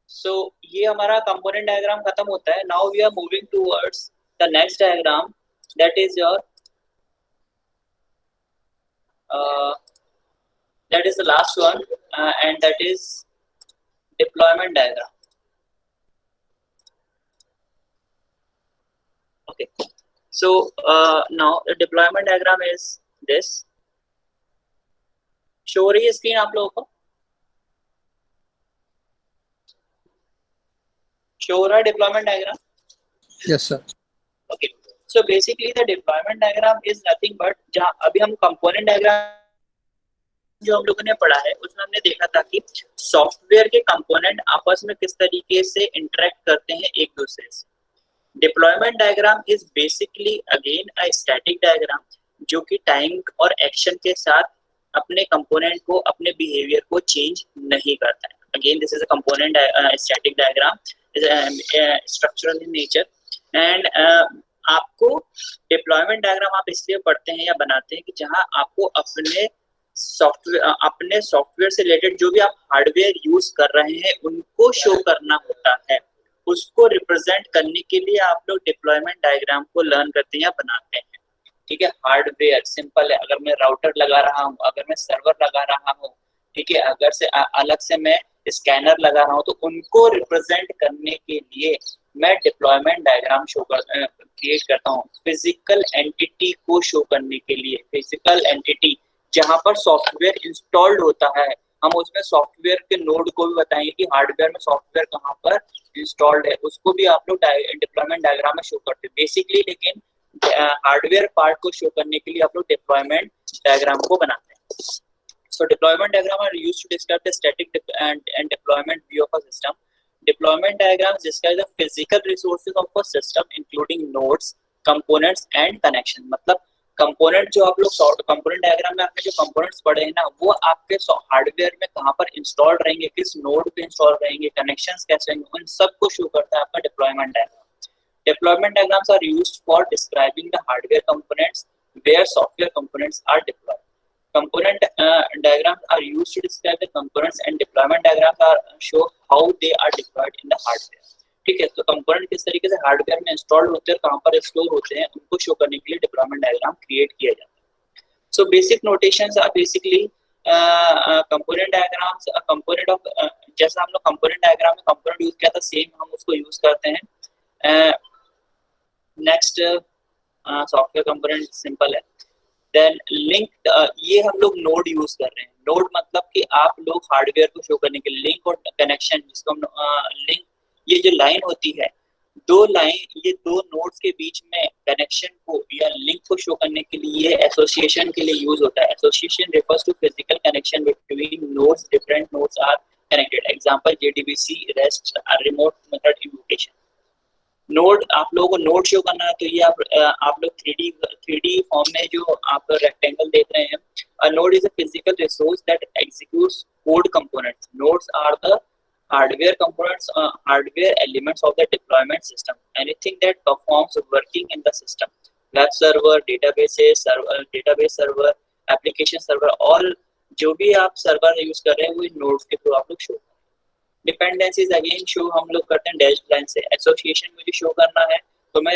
सो ये हमारा component diagram खत्म होता है. Now we are moving towards the next diagram, that is your that is the last one, and that is deployment diagram. Okay, so now the deployment diagram is this. Show हो रही है screen आप लोगों को? Show हो रहा है deployment diagram? Yes, sir. Okay, so basically the deployment diagram is nothing but जहाँ अभी हम component diagram जो हम लोगों ने पढ़ा है उसमें हमने देखा था कि सॉफ्टवेयर के कंपोनेंट आपस में किस तरीके से इंटरेक्ट करते हैं एक दूसरे से. Deployment diagram is basically again a static diagram जो कि टाइम और एक्शन के साथ अपने कंपोनेंट को, अपने बिहेवियर को चेंज नहीं करता है. Again this is a component static diagram, structural in nature. And आपको डिप्लॉयमेंट डायग्राम आप इसलिए पढ़ते हैं या बनाते हैं कि जहां आपको अपने सॉफ्टवेयर से रिलेटेड जो भी आप हार्डवेयर यूज कर रहे हैं उनको शो करना होता है. उसको रिप्रेजेंट करने के लिए आप लोग डिप्लॉयमेंट डायग्राम को लर्न करते हैं या बनाते हैं. ठीक है, हार्डवेयर सिंपल है. अगर मैं राउटर लगा रहा हूँ, अगर मैं सर्वर लगा रहा हूँ, ठीक है, अगर से अलग से मैं स्कैनर लगा रहा हूँ, तो उनको रिप्रेजेंट करने के लिए मैं डिप्लॉयमेंट डायग्राम क्रिएट करता हूँ. फिजिकल एंटिटी को शो करने के लिए, फिजिकल एंटिटी जहां पर सॉफ्टवेयर इंस्टॉल्ड होता है, हम उसमें सॉफ्टवेयर के नोड को भी बताएंगे कि हार्डवेयर में सॉफ्टवेयर कहां पर इंस्टॉल्ड है, उसको भी आप लोग डिप्लॉयमेंट डायग्राम में शो करते हैं बेसिकली. लेकिन हार्डवेयर पार्ट को शो करने के लिए आप लोग डिप्लॉयमेंट डायग्राम को बनाते हैं. So deployment diagram are used to describe the static and deployment view of a system. Deployment diagrams describe the physical resources of a system including nodes, components and connection. मतलब component जो आप लोग component diagram में आपने जो components पढ़े हैं ना, वो आपके हार्डवेयर में कहाँ पर इंस्टॉल रहेंगे, किस नोड पे इंस्टॉल रहेंगे, कनेक्शंस कैसे होंगे, उन सब को शो करता है आपका deployment diagram. Deployment diagrams are used for describing the hardware components where software components are deployed. Component diagrams are used to describe the components and deployment diagrams are show how they are deployed in the hardware. ठीक है, तो component किस तरीके से hardware में installed होते हैं, कहाँ पर स्टोर होते हैं, उनको शो करने के लिए डिप्लॉयमेंट डायग्राम क्रिएट किया जाता है. So basic notations are basically component diagrams, component of, जैसा हम लोग कंपोनेंट डायग्राम में कंपोनेंट यूज किया था सेम हम उसको यूज करते हैं. नेक्स्ट सॉफ्टवेयर कंपोनेंट सिंपल है. देन लिंक, ये हम लोग नोड यूज कर रहे हैं. नोड मतलब कि आप लोग हार्डवेयर को शो करने के लिए लिंक और कनेक्शन, जिसको हम लिंक, ये जो लाइन होती है, दो लाइन, ये दो नोड्स के बीच में कनेक्शन को या लिंक को शो करने के लिए एसोसिएशन के लिए यूज होता है. Association refers to physical connection between nodes, different nodes are connected. Example JDBC, REST, remote method invocation. Node, आप लोगों को नोड शो करना है तो ये आप लोग 3D फॉर्म में जो आप रेक्टेंगल देख रहे हैं. A node is a physical resource that executes code components. Nodes are the hardware components, hardware elements of the deployment system. Anything that performs working in the system. Web server, database server, application server, all जो भी आप server use कर रहे हैं वो इन nodes के through आप लोग शो. डिपेंडेंसीज अगेन शो हम लोग करते हैं डैश लाइन से. एसोसिएशन मुझे शो करना है तो मैं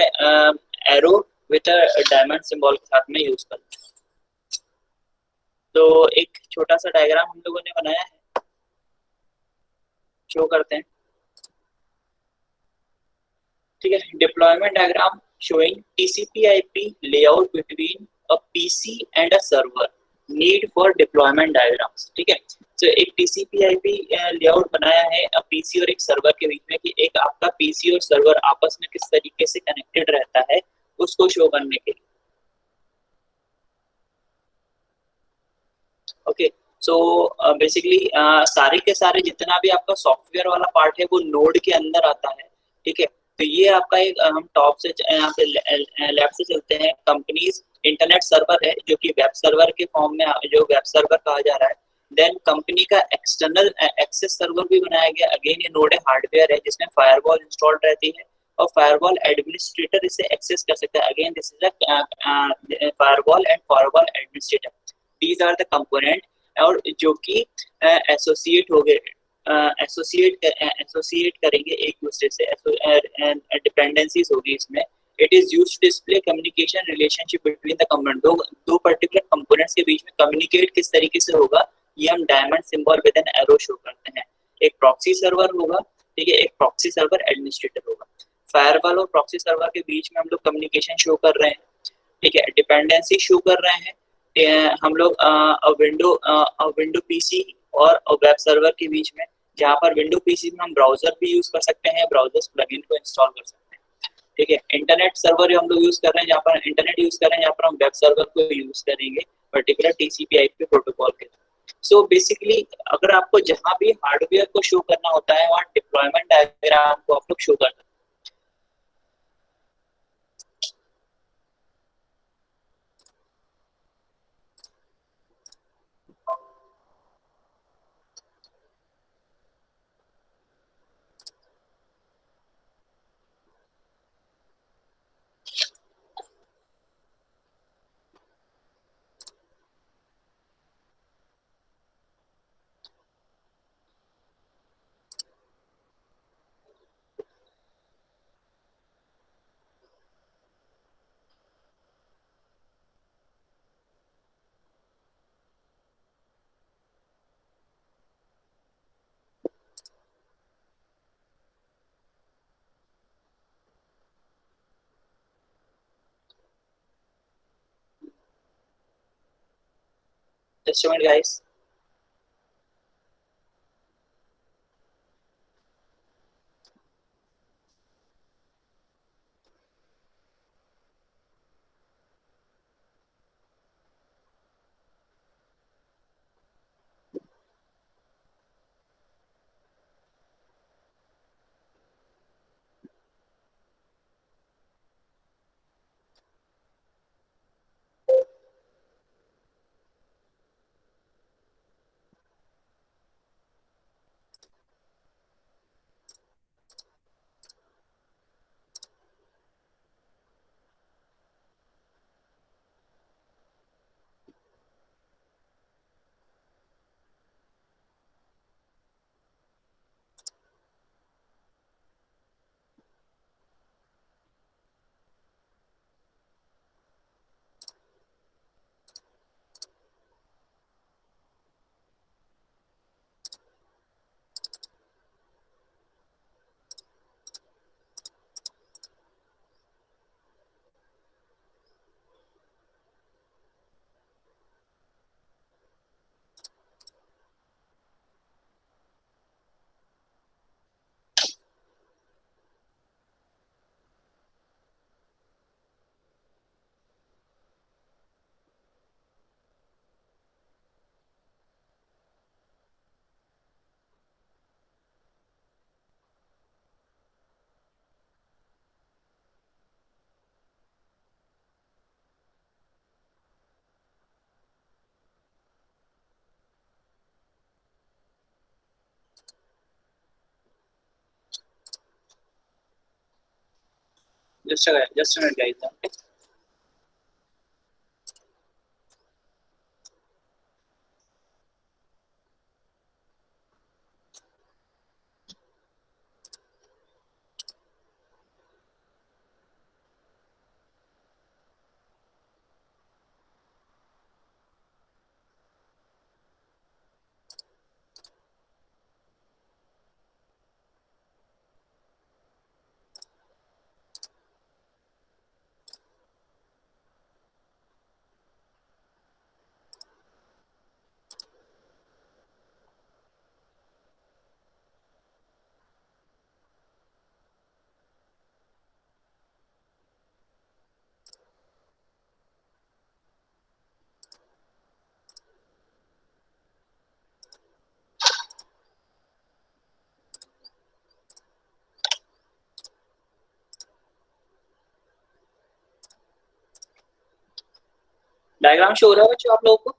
arrow with a diamond symbol के साथ में यूज करता हूँ. तो एक छोटा सा डायग्राम हम लोगों ने बनाया है, शो करते हैं. ठीक है, deployment diagram showing TCP/IP layout between a PC and a server. Need for deployment diagrams. ठीक है, तो एक TCP/IP लेआउट बनाया है पीसी और एक सर्वर के बीच में कि एक आपका पीसी और सर्वर आपस में किस तरीके से कनेक्टेड रहता है उसको शो करने के लिए. ओके, सो बेसिकली सारे के सारे जितना भी आपका सॉफ्टवेयर वाला पार्ट है वो नोड के अंदर आता है. ठीक है, तो ये आपका एक, हम टॉप से यहाँ पे लेफ्ट से चलते हैं. कंपनीज इंटरनेट सर्वर है जो कि वेब सर्वर के फॉर्म में, जो वेब सर्वर कहा जा रहा है. देन कंपनी का एक्सटर्नल एक्सेस सर्वर भी बनाया गया. अगेन ये नोड है, हार्डवेयर है जिसमें फायरवॉल इंस्टॉल्ड रहती है और फायरवॉल एडमिनिस्ट्रेटर इसे एक्सेस कर सकता है. Again this is a firewall and firewall administrator. These are the component और जो कि एसोसिएट हो गए एसोसिएट करेंगे एक दूसरे से, डिपेंडेंसीज होगी इसमें। It is used to display communication relationship between the component. दो पर्टिकुलर कंपोनेंट्स के बीच में कम्युनिकेट किस तरीके से होगा, ये हम diamond symbol with an arrow show करते हैं। एक प्रॉक्सी सर्वर होगा, ठीक है, एक प्रॉक्सी सर्वर एडमिनिस्ट्रेटर होगा। फायरवॉल और प्रॉक्सी सर्वर के बीच में हम लोग कम्युनिकेशन शो कर रहे हैं, ठीक है, डिपेंडेंसी शो कर रहे हैं। हम लोग विंडो पीसी और वेब सर्वर के बीच में, जहाँ पर विंडो पीसी में हम ब्राउजर भी यूज कर सकते हैं, ब्राउजर प्लगइन को इंस्टॉल कर सकते हैं, ठीक है। इंटरनेट सर्वर हम लोग यूज कर रहे हैं, जहाँ पर इंटरनेट यूज कर रहे हैं, जहाँ पर हम वेब सर्वर को यूज करेंगे पर्टिकुलर टीसीपी/आईपी प्रोटोकॉल के। सो बेसिकली अगर आपको जहाँ भी हार्डवेयर को शो करना होता है, वहाँ डिप्लॉयमेंट डायग्राम को आप लोग शो कर सकते हैं। Just a minute, guys. Just a minute, guys. Okay? Diagram show हो रहा है बच्चों आप लोगों को?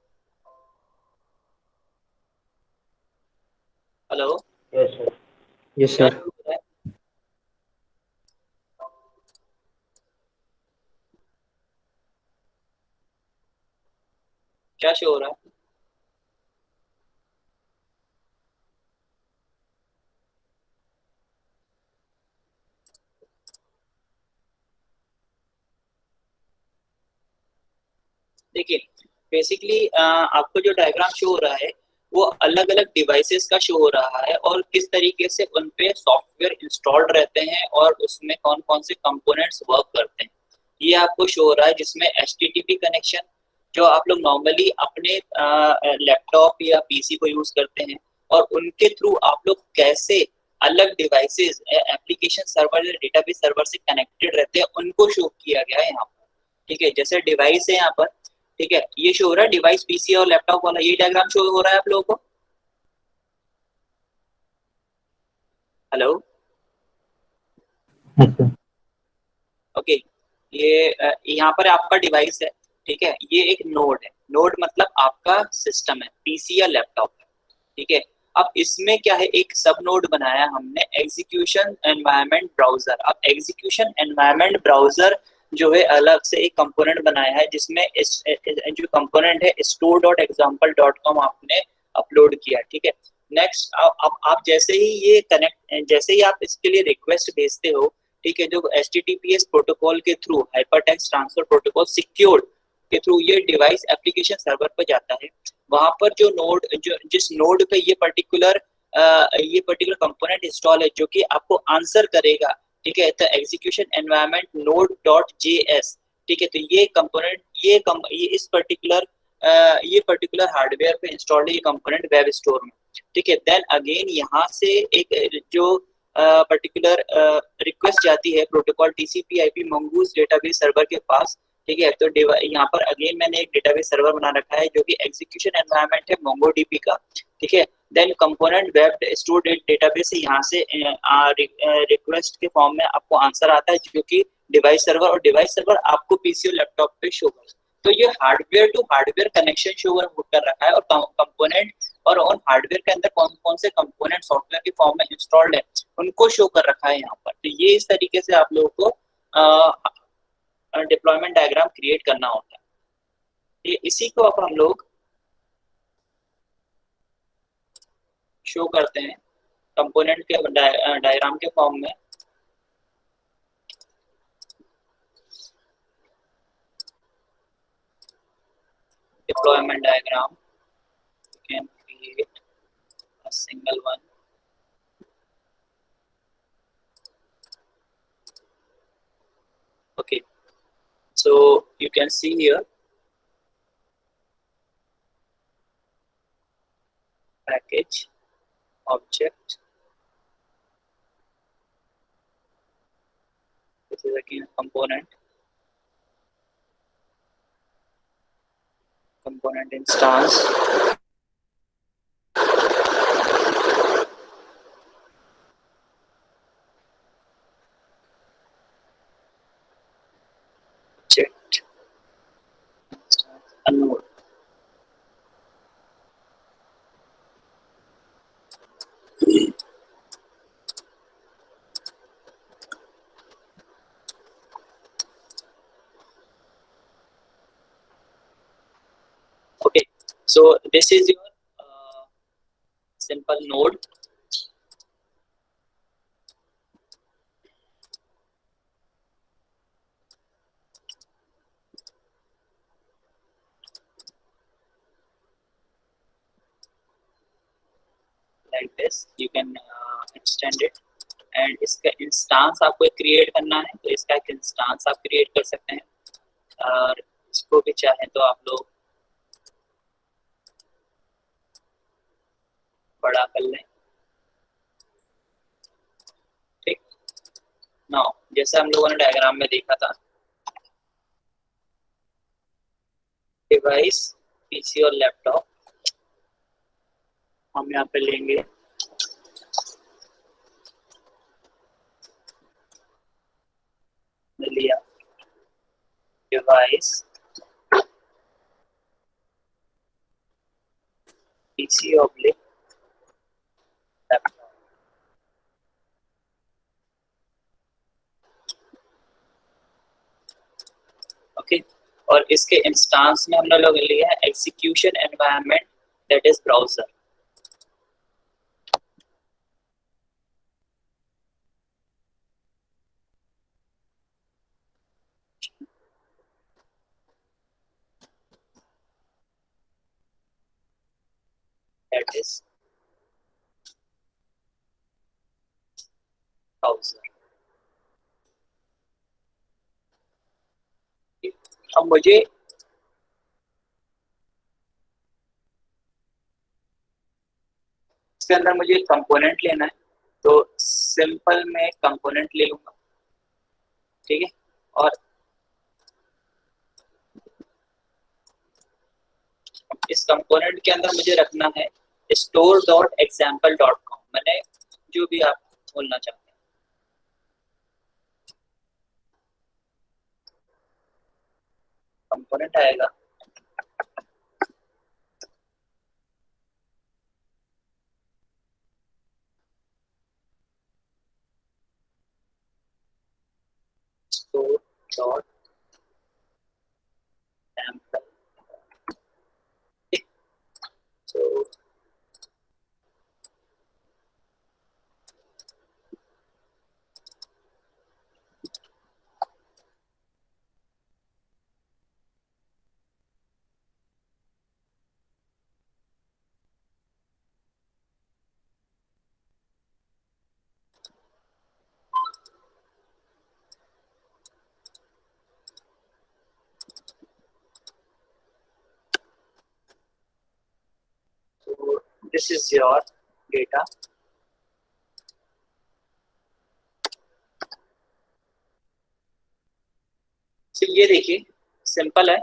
हेलो? Yes sir. यस क्या सर। शो हो रहा है? क्या शो हो रहा है? देखिए बेसिकली आपको जो डायग्राम शो हो रहा है वो अलग अलग डिवाइसेस का शो हो रहा है और किस तरीके से उन पे सॉफ्टवेयर इंस्टॉल्ड रहते हैं और उसमें कौन कौन से कंपोनेंट्स वर्क करते हैं ये आपको शो हो रहा है, जिसमें HTTP कनेक्शन जो आप लोग नॉर्मली अपने लैपटॉप या पीसी को यूज करते हैं और उनके थ्रू आप लोग कैसे अलग डिवाइसेस एप्लीकेशन सर्वर या डेटाबेस सर्वर से कनेक्टेड रहते हैं उनको शो किया गया है यहाँ पर। ठीक है, जैसे डिवाइस है यहाँ पर, ठीक है, ये शो हो रहा है डिवाइस पीसी और लैपटॉप वाला, ये डायग्राम शो हो रहा है आप लोगों को। हेलो। yes sir, ओके, ये यहाँ पर आपका डिवाइस है, ठीक है, ये एक नोड है, नोड मतलब आपका सिस्टम है, पीसी या लैपटॉप है, ठीक है। अब इसमें क्या है, एक सब नोड बनाया हमने एग्जीक्यूशन एनवायरनमेंट ब्राउजर। अब एग्जीक्यूशन एनवायरनमेंट ब्राउजर जो है अलग से एक कंपोनेंट बनाया है, जिसमें जो कंपोनेंट है store.example.com आपने अपलोड किया, ठीक है। नेक्स्ट अब आप जैसे ही ये कनेक्ट, जैसे ही आप इसके लिए रिक्वेस्ट भेजते हो, ठीक है, जो HTTPS प्रोटोकॉल के through, hypertext transfer protocol secured के थ्रू ये डिवाइस एप्लीकेशन सर्वर पर जाता है। वहां पर जो नोड, जो जिस नोड पे ये पर्टिकुलर कंपोनेंट इंस्टॉल है, जो कि आपको आंसर करेगा, ठीक है, तो execution environment node dot JS, ठीक है, तो ये पर्टिकुलर हार्डवेयर पे इंस्टॉल्ड है ये कंपोनेंट वेब स्टोर में, ठीक है। देन अगेन यहाँ से एक जो पर्टिकुलर रिक्वेस्ट जाती है protocol TCP IP mongoose database server के पास, ठीक है। तो यहाँ पर अगेन मैंने एक डेटाबेस सर्वर बना रखा है जो कि एग्जीक्यूशन एनवायरनमेंट है MongoDB का, ठीक है। Then component web store database से यहाँ से रिक्वेस्ट के फॉर्म में आपको आंसर आता है, जो कि डिवाइस सर्वर, और डिवाइस सर्वर आपको पीसी और लैपटॉप पे शो कर, तो ये hardware to hardware connection show कर रखा है। और कंपोनेंट और उन हार्डवेयर के अंदर कौन कौन से कंपोनेंट सॉफ्टवेयर के फॉर्म में इंस्टॉल्ड है उनको शो कर रखा है यहाँ पर। तो ये इस तरीके से आप लोगों को डिप्लॉयमेंट डायग्राम क्रिएट करना होता है। ये इसी को अब हम लोग शो करते हैं कंपोनेंट के डायग्राम के फॉर्म में। Deployment diagram can create a single one. Okay, so you can see here package object. This is again a component instance. Object instance, a node. Okay, so this is your simple node. Like this you can extend it, and इसका instance आपको create करना है, तो इसका एक instance आप create कर सकते हैं। और इसको भी चाहे तो आप लोग बड़ा कर लें, ठीक। नाउ जैसे हम लोगों ने डायग्राम में देखा था, डिवाइस पीसी और लैपटॉप हम यहाँ पे लेंगे, लिया device PC oblique laptop, okay. और इसके इंस्टांस में हमने लोग लिया है execution environment that is browser. that is 1000। अब मुझे इसके अंदर मुझे कंपोनेंट लेना है, तो सिंपल में कंपोनेंट ले लूंगा, ठीक है। और इस कंपोनेंट के अंदर मुझे रखना है store.example.com, मैंने जो भी आप बोलना चाहते हैं। कंपोनेंट आएगा, store.example। so this is your data। तो ये देखिए सिंपल है,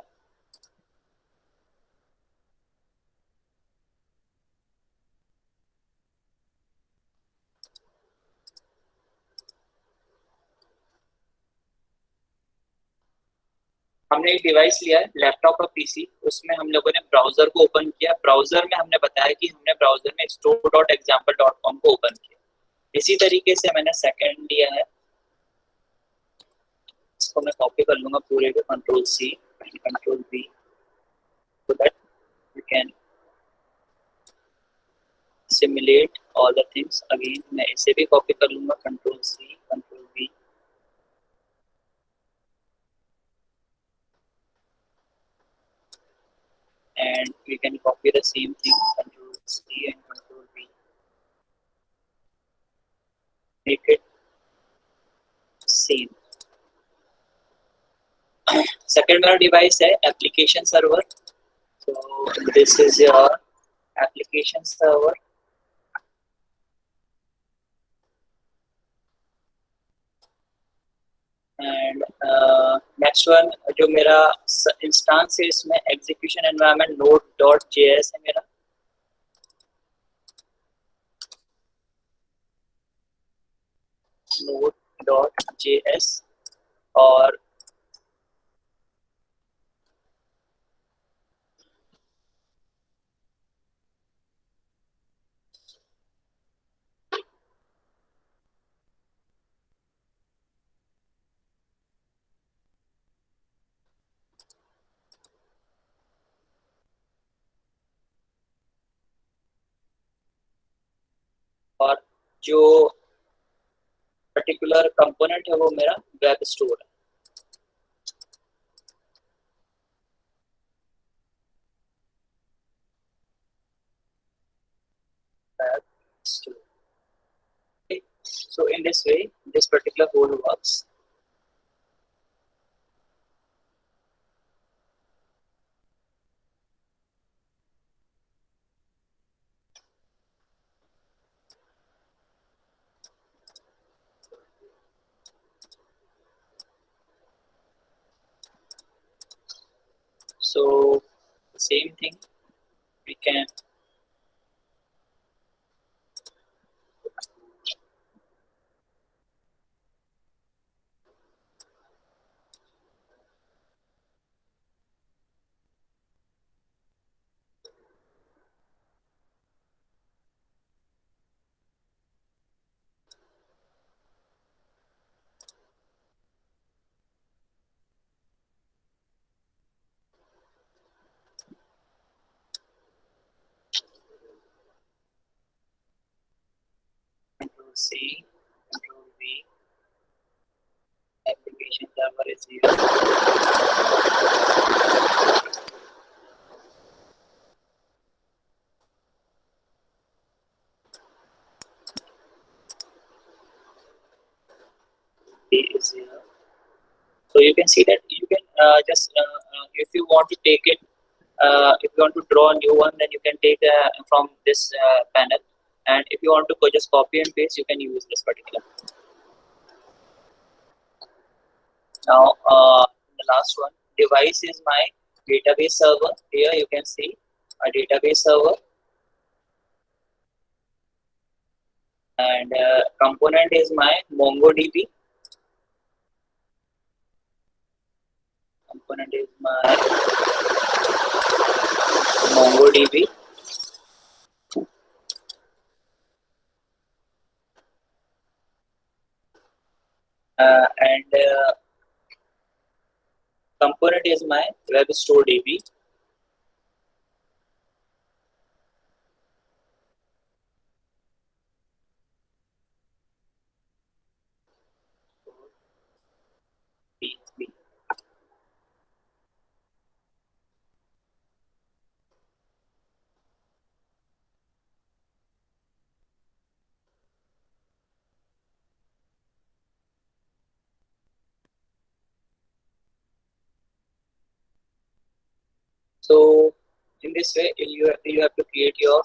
हमने एक डिवाइस लिया है, लैपटॉप और पीसी, उसमें हम लोगों ने ब्राउजर को ओपन किया। ब्राउजर में हमने बताया कि हमने ब्राउजर में store.example.com को ओपन किया। इसी तरीके से मैंने सेकंड लिया है, इसको मैं कॉपी कर लूंगा पूरे को, Ctrl+C Ctrl+V, so that you can simulate all the things again। मैं इसे भी कॉपी कर लूंगा, Ctrl+C Ctrl+V, and we can copy the same thing, Ctrl+C and Ctrl+V, make it same। Second मेरा डिवाइस है application server, so this is your application server, and next one जो मेरा instance है इसमें एग्जीक्यूशन एनवायरनमेंट node.js है मेरा। node.js और जो पर्टिकुलर कंपोनेंट है वो मेरा वेब स्टोर है। Web store। Okay. So in this way, this particular code works। So same thing we can Ctrl+C Ctrl+V, application server is here। is here. So you can see that you can just if you want to take it, if you want to draw a new one, then you can take from this panel, and if you want to just copy and paste, you can use this particular. Now the last one, device is my database server. Here you can see a database server, and component is my MongoDB. Component is my MongoDB. And component is my web store DB. So in this way, you have to create your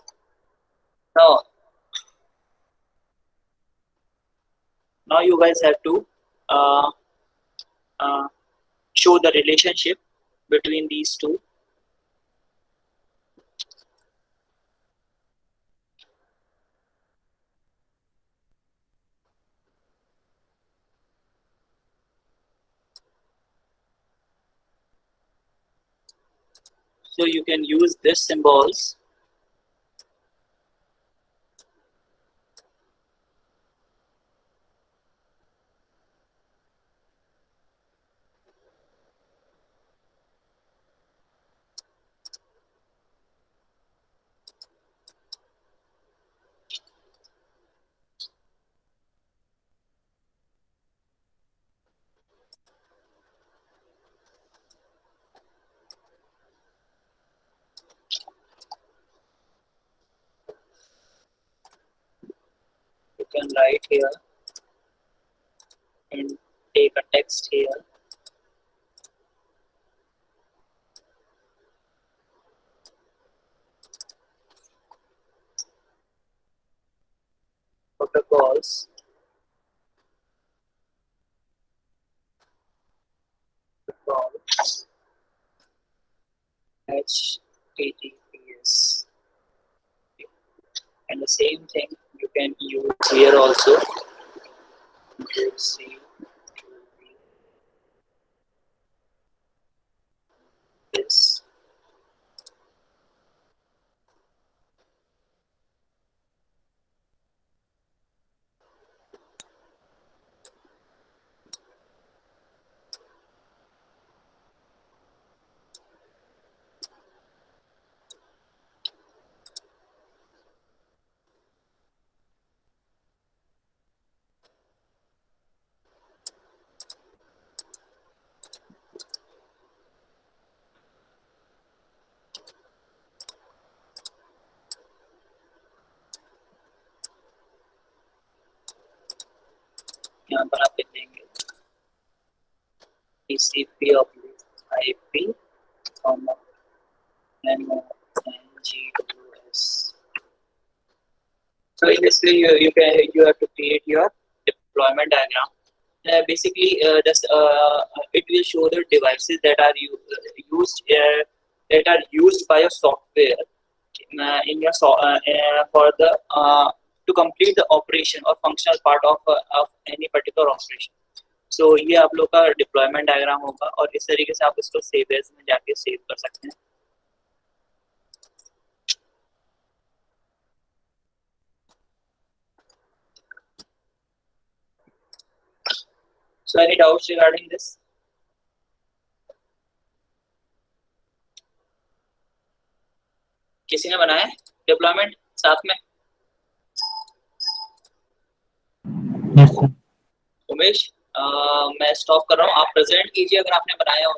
now you guys have to uh, show the relationship between these two. So you can use this symbols. You can write here and take a text here. Protocols. HTTPS. And the same thing you can use here also. You see this. यहाँ पर आप लिख देंगे TCP IP, NGWS. So in this way, you have to create your deployment diagram. Basically, it will show the devices that are used by your software in your for the to complete the operation or functional part of any particular operation. So ये आप लोग का deployment diagram होगा और इस तरीके से आप इसको सेव एज में जाके सेव कर सकते हैं. So any doubts regarding this? किसी ने बनाया डिप्लॉयमेंट साथ में? Yes, sir. उमेश, मैं स्टॉप कर रहा हूँ, आप प्रेजेंट कीजिए अगर आपने बनाया हो.